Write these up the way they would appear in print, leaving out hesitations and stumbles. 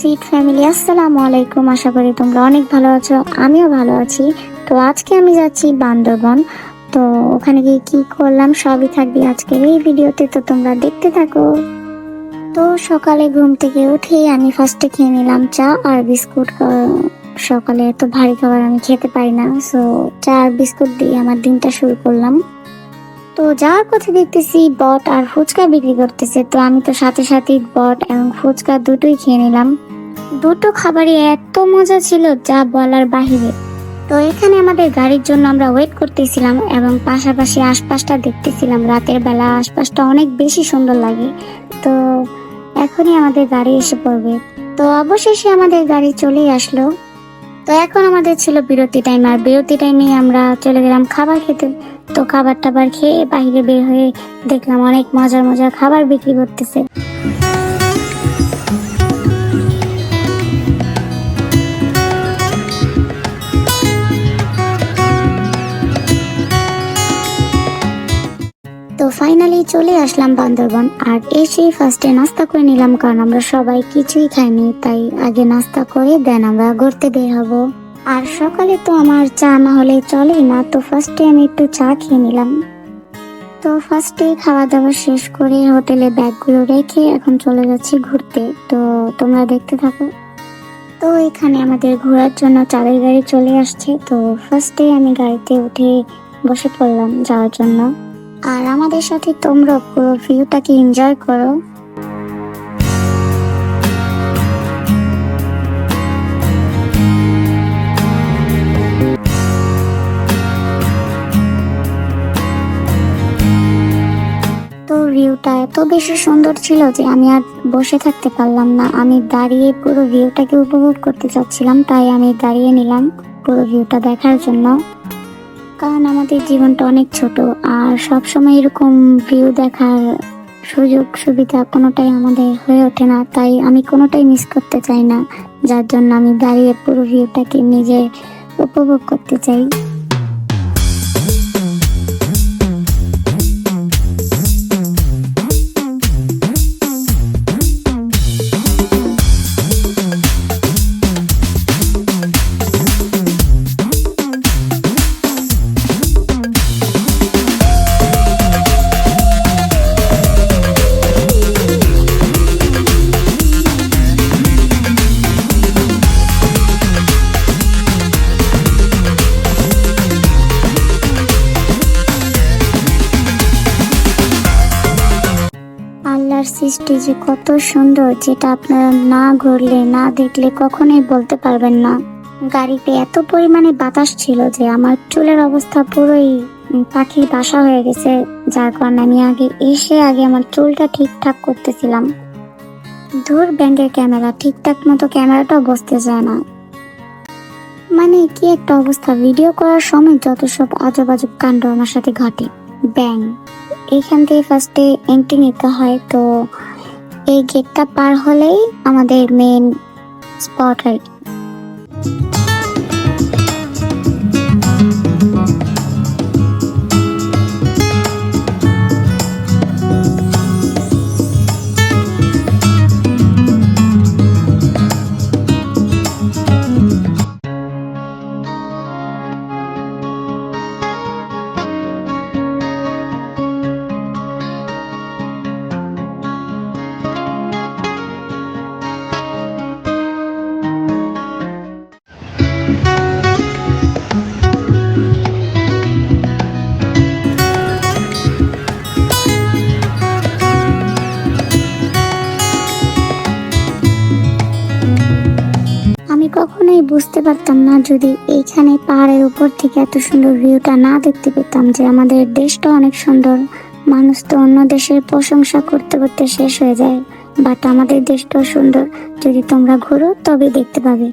Sweet family, আসসালামু আলাইকুম। আশা করি তোমরা অনেক ভালো আছো, আমিও ভালো আছি। তো আজকে আমি যাচ্ছি বান্দরবন। তো ওখানে গিয়ে কি করলাম সবই থাকবে আজকের এই ভিডিওতে, তো তোমরা দেখতে থাকো। তো সকালে ঘুম থেকে উঠে আমি ফার্স্টে খেয়ে নিলাম চা আর বিস্কুট। সকালে এত ভারী খাবার আমি খেতে পারি না, সো চা আর বিস্কুট দিয়ে আমার দিনটা শুরু করলাম। তো যাওয়ার পথে দেখতেছি বট আর ফুচকা বিক্রি করতেছে, তো আমি তো সাথে সাথে বট এবং ফুচকা দুটোই খেয়ে নিলাম। দুটো খাবারই এত মজা ছিল যা বলার বাহিরে। তো এখানে আমাদের গাড়ির জন্য আমরা ওয়েট করতেছিলাম এবং পাশাপাশি আশপাশটা দেখতেছিলাম। রাতের বেলা আশপাশটা অনেক বেশি সুন্দর লাগে। তো এখনই আমাদের গাড়ি এসে পড়বে। তো অবশেষে আমাদের গাড়ি চলেই আসলো। তো এখন আমাদের ছিল বিরতি টাইম, আর বিরতি টাইমে আমরা চলে গেলাম খাবার খেতে। তো খাবার টাবার খেয়ে বাইরে বের হয়ে দেখলাম অনেক মজার মজার খাবার বিক্রি করতেছে। তো ফাইনালি চলে আসলাম বান্দরবন, আর এসে ফার্স্টে নাস্তা করে নিলাম, কারণ আমরা সবাই কিছুই খাইনি, তাই আগে নাস্তা করে দেন আমরা ঘুরতে বের হব। আর সকালে তো আমার চা না হলে চলেই না, তো ফার্স্টে আমি একটু চা খেয়ে নিলাম। তো ফার্স্টে খাওয়া দাওয়া শেষ করে হোটেলে ব্যাগগুলো রেখে এখন চলে যাচ্ছি ঘুরতে। তো তোমরা দেখতে থাকো। তো এখানে আমাদের ঘোরার জন্য চাঁদের গাড়ি চলে আসছে। তো ফার্স্টে আমি গাড়িতে উঠে বসে পড়লাম যাওয়ার জন্য। আর আমাদের সাথে তোমরা পুরো ভিউটাকে এনজয় করো। তো ভিউটা এত বেশি সুন্দর ছিল যে আমি আর বসে থাকতে পারলাম না, আমি দাঁড়িয়ে পুরো ভিউটাকে উপভোগ করতে চাচ্ছিলাম, তাই আমি দাঁড়িয়ে নিলাম পুরো ভিউটা দেখার জন্য। কারণ আমাদের জীবনটা অনেক ছোট, আর সবসময় এরকম ভিউ দেখার সুযোগ সুবিধা কোনোটাই আমাদের হয়ে ওঠে না, তাই আমি কোনোটাই মিস করতে চাই না, যার জন্য আমি দাঁড়িয়ে পুরো ভিউটাকে নিজে উপভোগ করতে চাই। আল্লাহর সৃষ্টি যে কত সুন্দর, যেটা আপনারা না ঘুরলে না দেখলে কখনোই বলতে পারবেন না। গাড়িতে এত পরিমাণে বাতাস ছিল যে আমার চুলের অবস্থা পুরোই পাখির বাসা হয়ে গেছে, যার কারণে আমি আগে আমার চুলটা ঠিকঠাক করতেছিলাম। ধুর, ব্যাংকের ক্যামেরা ঠিকঠাক মতো ক্যামেরাটাও বসতে যায় না। মানে কি একটা অবস্থা, ভিডিও করার সময় যত সব আজব আজব কাণ্ড আমার সাথে ঘটে। ব্যাং, এইখান থেকে ফার্স্টে এন্ট্রি নিতে হয়। তো এই গেটটা পার হলেই আমাদের মেন স্পট আর কি। আমি কখনোই বুঝতে পারতাম না যদি এইখানে পাহাড়ের উপর থেকে এত সুন্দর ভিউটা না দেখতে পেতাম, যে আমাদের দেশটা অনেক সুন্দর। মানুষ তো অন্য দেশের প্রশংসা করতে করতে শেষ হয়ে যায়, বাট আমাদের দেশটাও সুন্দর। যদি তোমরা ঘুরো তবে দেখতে পাবে।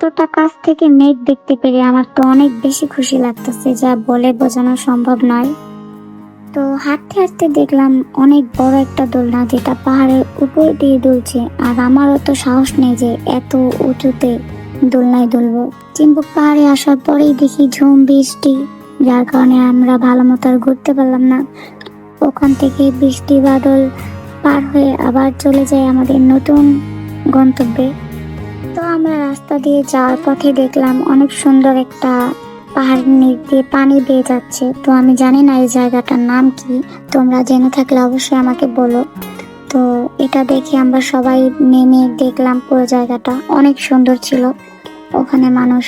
এতটা কাছ থেকে মেঘ দেখতে পেরে আমার তো অনেক বেশি খুশি লাগতেছে, যা বলে বোঝানো সম্ভব নয়। তো হাঁটতে হাঁটতে দেখলাম অনেক বড় একটা দোলনা, যেটা পাহাড়ের উপর দিয়ে দুলছে। আর আমারও তো সাহস নেই যে এত উঁচুতে দোলনায় দুলবো। চিম্বুক পাহাড়ে আসার পরেই দেখি ঝুম বৃষ্টি, যার কারণে আমরা ভালো মতো আর ঘুরতে পারলাম না। ওখান থেকে বৃষ্টি বাদল পার হয়ে আবার চলে যায় আমাদের নতুন গন্তব্যে। তো আমরা রাস্তা দিয়ে যাওয়ার পথে দেখলাম অনেক সুন্দর একটা পাহাড়ের নিচ দিয়ে পানি বেয়ে যাচ্ছে। তো আমি জানি না এই জায়গাটার নাম কি, তোমরা জেনে থাকলে অবশ্যই আমাকে বলো। তো এটা দেখে আমরা সবাই নেমে দেখলাম, পুরো জায়গাটা অনেক সুন্দর ছিল। ওখানে মানুষ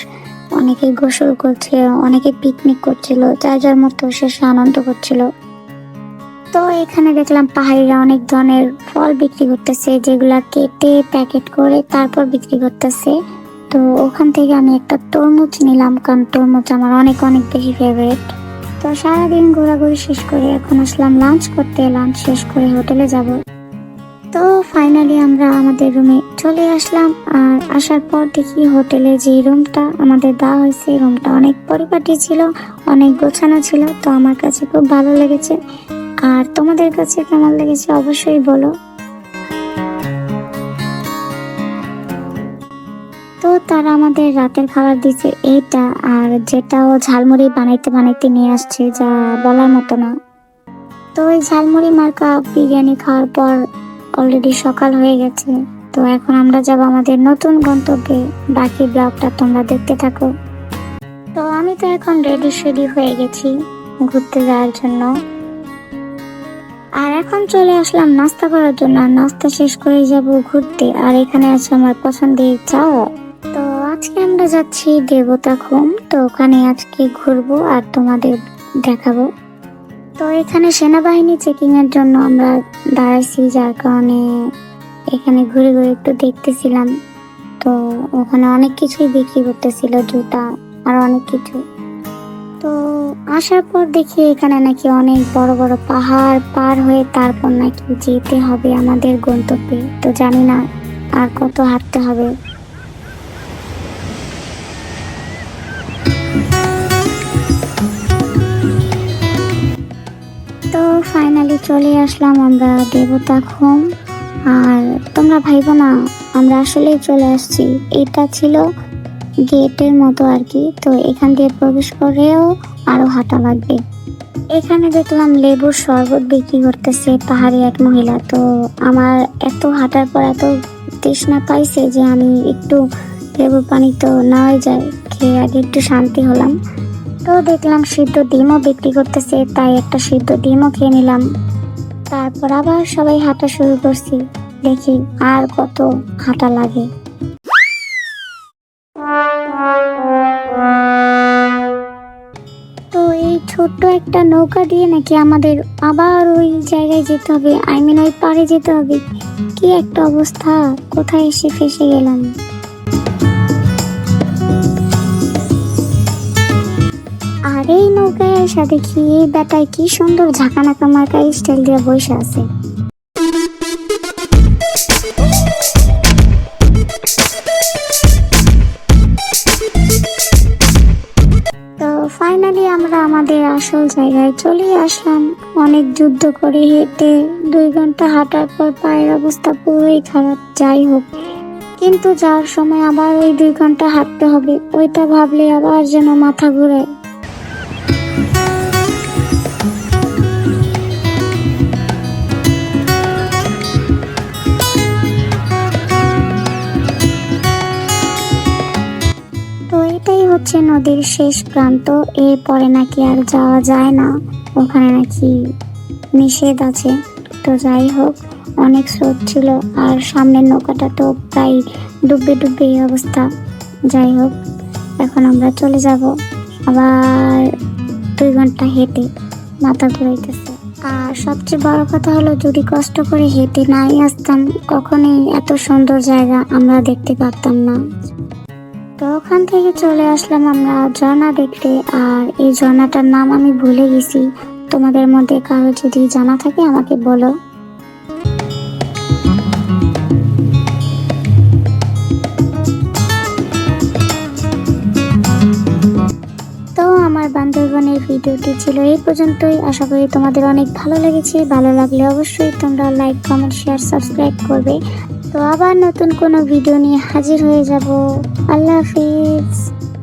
অনেকে গোসল করছিল, অনেকে পিকনিক করছিল, যার যার মতো শেষে আনন্দ করছিল। তো এখানে দেখলাম পাহাড়িরা অনেক ধরনের ফল বিক্রি করতেছে, যেগুলা কেটে প্যাকেট করে তারপর বিক্রি করতেছে। তো ওখান থেকে আমি একটা তরমুজ নিলাম, কারণ তরমুজ আমার অনেক অনেক বেশি ফেভারিট। তো সারাদিন ঘোরাঘুরি শেষ করে এখন আসলাম লাঞ্চ করতে। লাঞ্চ শেষ করে হোটেলে যাব। তো ফাইনালি আমরা আমাদের রুমে চলে আসলাম। আর আসার পর দেখি হোটেলে যে রুমটা আমাদের দেওয়া হয়েছে, রুমটা অনেক পরিপাটি ছিল, অনেক গোছানো ছিল। তো আমার কাছে খুব ভালো লেগেছে। আর তোমাদের কাছে কেমন লেগেছে অবশ্যই বলো। তো তারা আমাদের রাতের খাবার দিচ্ছে এইটা, আর যেটাও ঝালমুড়ি বানাইতে বানাইতে নিয়ে আসছে, যা বলার মতো না। তো ওই ঝালমুড়ি মার্কা বিরিয়ানি খাওয়ার পর অলরেডি সকাল হয়ে গেছে। তো এখন আমরা যাব আমাদের নতুন গন্তব্যে। বাকি ব্লগটা তোমরা দেখতে থাকো। তো আমি তো এখন রেডি হয়ে গেছি ঘুরতে যাওয়ার জন্য। আর এখন চলে আসলাম নাস্তা করার জন্য। নাস্তা শেষ করে যাব ঘুরতে। আর এখানে আছে আমার পছন্দের চাও। তো আজকে আমরা যাচ্ছি দেবতাখুম। তো ওখানে আজকে ঘুরবো আর তোমাদের দেখাবো। তো এখানে সেনাবাহিনী চেকিং এর জন্য আমরা দাঁড়াইছি, যার কারণে এখানে ঘুরে ঘুরে একটু দেখতেছিলাম। তো ওখানে অনেক কিছুই বিক্রি করতেছিল, জুতা আর অনেক কিছু। তো আসার পর দেখি এখানে নাকি অনেক বড় বড় পাহাড় পার হয়ে তারপর নাকি যেতে হবে আমাদের গন্তব্যে। তো জানি না আর কত হাঁটতে হবে। তো ফাইনালি চলে আসলাম আমরা দেবতাখুম। আর তোমরা ভাইবো না, আমরা আসলেই চলে আসছি। এটা ছিল গেটের মতো আর কি। তো এখান দিয়ে প্রবেশ করেও আরো হাঁটা লাগবে। এখানে দেখলাম লেবুর শরবত বিক্রি করতেছে পাহাড়ি এক মহিলা। তো আমার এত হাঁটার পর এত তৃষ্ণা পাইছে যে আমি একটু লেবুর পানি তো নেওয়াই যায়, খেয়ে আগে একটু শান্তি হলাম। তো দেখলাম সিদ্ধ ডিমও বিক্রি করতেছে, তাই একটা সিদ্ধ ডিমও খেয়ে নিলাম। তারপর আবার সবাই হাঁটা শুরু করছি। দেখি আর কত হাঁটা লাগে। তো এই ছোট্ট একটা নৌকা দিয়ে নাকি আমাদের আবার ওই জায়গায় যেতে হবে, ওই পাড়ে যেতে হবে। কি একটা অবস্থা, কোথায় এসে ফেসে গেলাম। আর এই নৌকায় এসে দেখি এই বেটায় কি সুন্দর ঝাঁকানাকা মার্কা স্টাইল দিয়ে বসে আছে। তো ফাইনালি আমরা আমাদের আসল জায়গায় চলে আসলাম। অনেক যুদ্ধ করে হেঁটে 2 ঘন্টা হাঁটার পর পায়ের অবস্থা পুরোই খারাপ। যাই হোক, কিন্তু যাওয়ার সময় আবার ওই 2 ঘন্টা হাঁটতে হবে, ওইটা ভাবলে আবার যেন মাথা ঘুরায়। তো এটাই হচ্ছে নদীর শেষ প্রান্ত। এরপরে নাকি আর যাওয়া যায় না, ওখানে নাকি নিষেধ আছে। তো যাই হোক, অনেক স্রোত ছিল আর সামনের নৌকাটা তো প্রায় ডুববে ডুববে এই অবস্থা। যাই হোক, এখন আমরা চলে যাব আবার 2 ঘন্টা হেঁটে, মাথা ঘুরাইতেছে। আর সবচেয়ে বড় কথা হলো, যদি কষ্ট করে হেঁটে নাই আসতাম, কখনোই এত সুন্দর জায়গা আমরা দেখতে পারতাম না। তো ওখান থেকে চলে আসলাম আমরা ঝর্ণা দেখতে। আর এই ঝর্ণাটার নাম আমি ভুলে গেছি, তোমাদের মধ্যে কারো যদি জানা থাকে আমাকে বলো। ভিডিওটি ছিল এই পর্যন্তই। আশা করি তোমাদের অনেক ভালো লেগেছে। ভালো লাগলে অবশ্যই তোমরা লাইক, কমেন্ট, শেয়ার, সাবস্ক্রাইব করবে। তো আবার নতুন কোনো ভিডিও নিয়ে হাজির হয়ে যাব। আল্লাহ হাফিজ।